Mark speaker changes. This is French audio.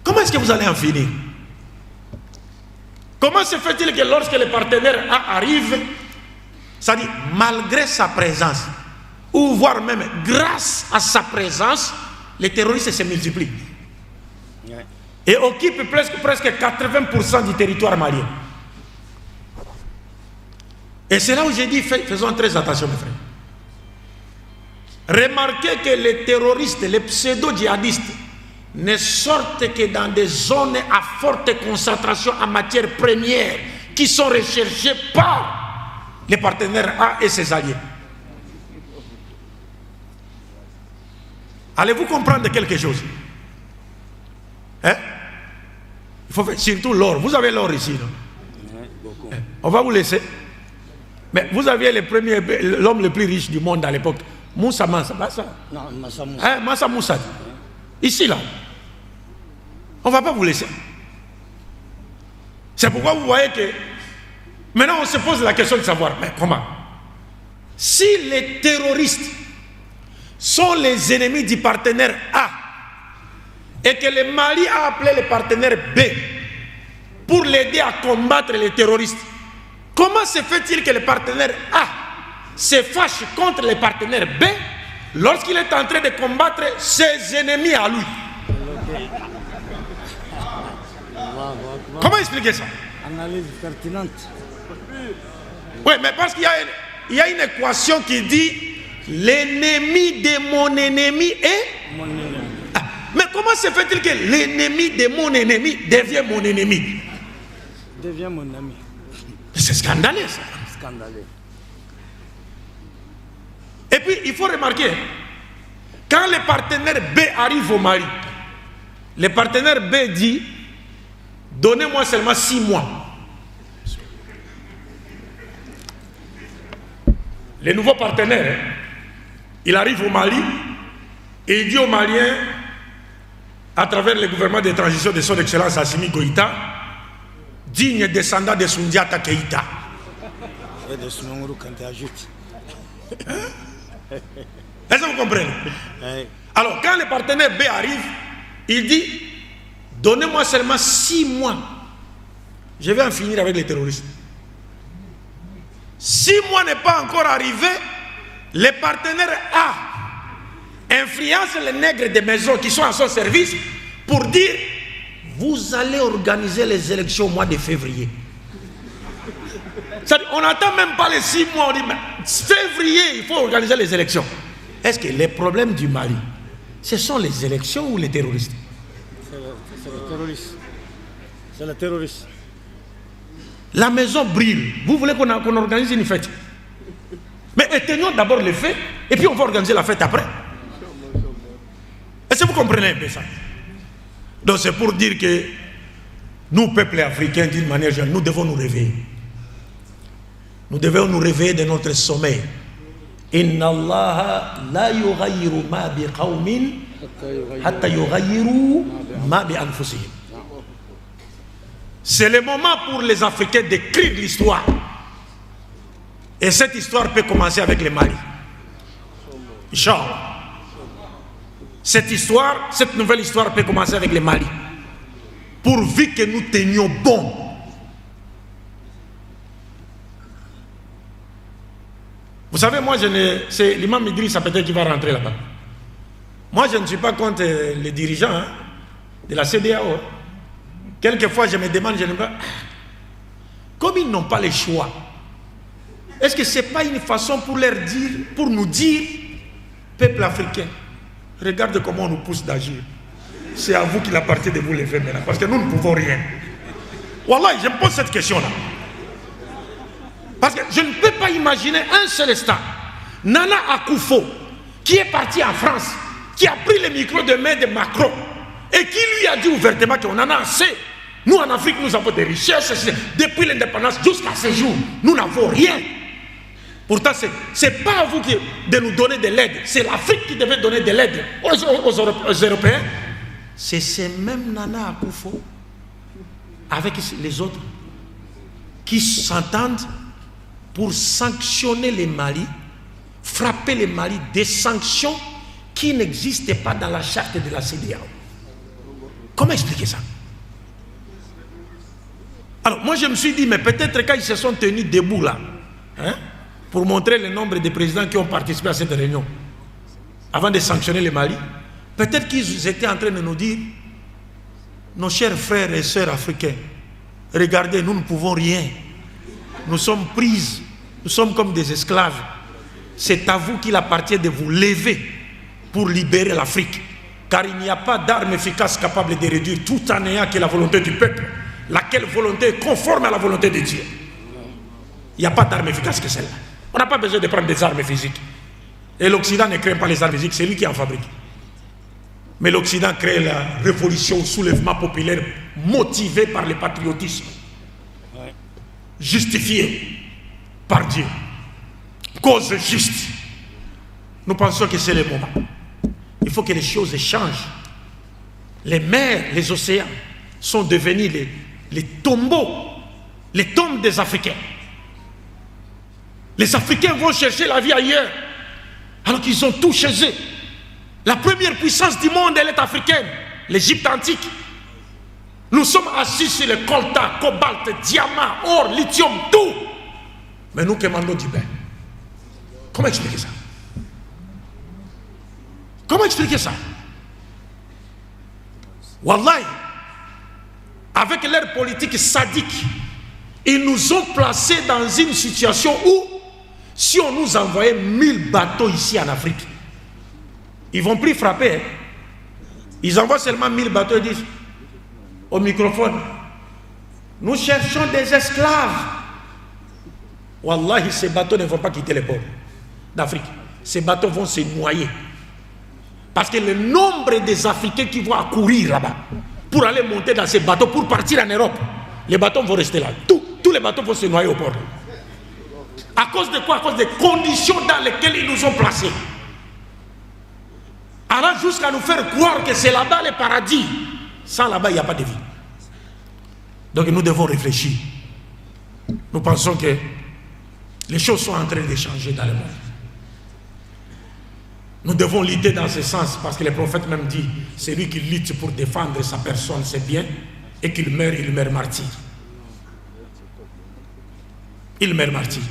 Speaker 1: Comment est-ce que vous allez en finir? Comment se fait-il que lorsque le partenaire A arrive, c'est-à-dire malgré sa présence, ou voire même grâce à sa présence, les terroristes se multiplient et occupent presque 80% du territoire malien. Et c'est là où j'ai dit, faisons très attention mes frères. Remarquez que les terroristes, les pseudo-djihadistes ne sortent que dans des zones à forte concentration en matières premières qui sont recherchées par les partenaires A et ses alliés. Allez-vous comprendre quelque chose? Hein? Il faut faire, surtout l'or. Vous avez l'or ici, non? On va vous laisser. Mais vous aviez l'homme le plus riche du monde à l'époque. Moussa Massa.
Speaker 2: Non, Massa Moussa.
Speaker 1: Hein, Massa Moussa. Ici, là. On ne va pas vous laisser. C'est pourquoi vous voyez que maintenant on se pose la question de savoir, mais comment? Si les terroristes sont les ennemis du partenaire A et que le Mali a appelé le partenaire B pour l'aider à combattre les terroristes, comment se fait-il que le partenaire A se fâche contre le partenaire B lorsqu'il est en train de combattre ses ennemis à lui? Comment expliquer ça?
Speaker 2: Analyse pertinente.
Speaker 1: Oui, mais parce qu'il y a une équation qui dit l'ennemi de mon ennemi est
Speaker 2: Mon ennemi.
Speaker 1: Ah, mais comment se fait-il que l'ennemi de mon ennemi devient mon ennemi?
Speaker 2: Devient mon ami.
Speaker 1: C'est scandaleux ça.
Speaker 2: Scandaleux.
Speaker 1: Et puis il faut remarquer, quand le partenaire B arrive au Mali, le partenaire B dit donnez-moi seulement 6 mois. Le nouveau partenaire, il arrive au Mali et il dit aux Maliens, à travers le gouvernement de transition de son excellence Assimi Goïta, digne descendant de Soundiata Keïta.
Speaker 2: Et de Soumaoro quand tu ajoutes.
Speaker 1: Est-ce que vous comprenez? Alors, quand le partenaire B arrive, il dit donnez-moi seulement 6 mois. Je vais en finir avec les terroristes. 6 mois n'est pas encore arrivé. Le partenaire A influence les nègres des maisons qui sont à son service pour dire vous allez organiser les élections au mois de février. On n'attend même pas les 6 mois. On dit mais février, il faut organiser les élections. Est-ce que les problèmes du Mali, ce sont les élections ou les terroristes?
Speaker 2: C'est le terroriste. C'est le terroriste.
Speaker 1: La maison brûle. Vous voulez qu'on organise une fête? Mais éteignons d'abord les fêtes et puis on va organiser la fête après. Est-ce que vous comprenez un peu ça? Donc c'est pour dire que nous, peuple africain, d'une manière générale, nous devons nous réveiller. Nous devons nous réveiller de notre sommeil. Inna Allah la yughayyiru ma bi qawmin hatta yughayyiru ma bi anfusihim. C'est le moment pour les Africains d'écrire l'histoire. Et cette histoire peut commencer avec le Mali. Inch'Allah. Cette histoire, cette nouvelle histoire peut commencer avec le Mali. Pourvu que nous tenions bon. Vous savez, moi, c'est l'imam Idrissa peut-être qui va rentrer là-bas. Moi, je ne suis pas contre les dirigeants de la CEDEAO. Quelquefois, je me demande, comme ils n'ont pas le choix, est-ce que ce n'est pas une façon pour leur dire, pour nous dire, peuple africain, regarde comment on nous pousse d'agir. C'est à vous qu'il appartient de vous lever maintenant, parce que nous ne pouvons rien. Wallah, je me pose cette question-là. Parce que je ne peux pas imaginer un seul instant Nana Akufo, qui est parti en France, qui a pris le micro de main de Macron et qui lui a dit ouvertement qu'on en a assez. Nous en Afrique, nous avons des richesses. Depuis l'indépendance jusqu'à ce jour, nous n'avons rien. Pourtant, ce n'est pas à vous de nous donner de l'aide. C'est l'Afrique qui devait donner de l'aide aux Européens. C'est ces mêmes Nana Akufo, avec les autres, qui s'entendent pour sanctionner les Mali, frapper les Mali des sanctions qui n'existaient pas dans la charte de la CEDEAO. Comment expliquer ça? Alors moi je me suis dit, mais peut-être quand ils se sont tenus debout là, hein, pour montrer le nombre de présidents qui ont participé à cette réunion, avant de sanctionner le Mali, peut-être qu'ils étaient en train de nous dire, nos chers frères et sœurs africains, regardez, nous ne pouvons rien. Nous sommes prises, nous sommes comme des esclaves. C'est à vous qu'il appartient de vous lever pour libérer l'Afrique. Car il n'y a pas d'arme efficace capable de réduire tout en ayant que la volonté du peuple, laquelle volonté est conforme à la volonté de Dieu. Il n'y a pas d'arme efficace que celle-là. On n'a pas besoin de prendre des armes physiques. Et l'Occident ne crée pas les armes physiques, c'est lui qui en fabrique. Mais l'Occident crée la révolution, soulèvement populaire motivé par le patriotisme, justifié par Dieu. Cause juste. Nous pensons que c'est le moment. Il faut que les choses changent. Les mers, les océans sont devenus les tombeaux, les tombes des Africains. Les Africains vont chercher la vie ailleurs, alors qu'ils ont tout chez eux. La première puissance du monde, elle est africaine, l'Égypte antique. Nous sommes assis sur le coltan, cobalt, diamant, or, lithium, tout. Mais nous commandons du pain. Comment expliquer ça? Comment expliquer ça? Wallahi, avec leur politique sadique, ils nous ont placés dans une situation où, si on nous envoyait 1000 bateaux ici en Afrique, ils vont plus frapper. Hein? Ils envoient seulement 1000 bateaux et disent au microphone, nous cherchons des esclaves. Wallahi, ces bateaux ne vont pas quitter les ports d'Afrique. Ces bateaux vont se noyer. Parce que le nombre des Africains qui vont accourir là-bas pour aller monter dans ces bateaux, pour partir en Europe, les bateaux vont rester là. Tous les bateaux vont se noyer au port. À cause de quoi? À cause des conditions dans lesquelles ils nous ont placés. Alors jusqu'à nous faire croire que c'est là-bas le paradis. Sans là-bas, il n'y a pas de vie. Donc nous devons réfléchir. Nous pensons que les choses sont en train de changer dans le monde. Nous devons lutter dans ce sens, parce que le prophète même dit, celui qui lutte pour défendre sa personne, c'est bien, et qu'il meurt, il meurt martyr. Il meurt martyr.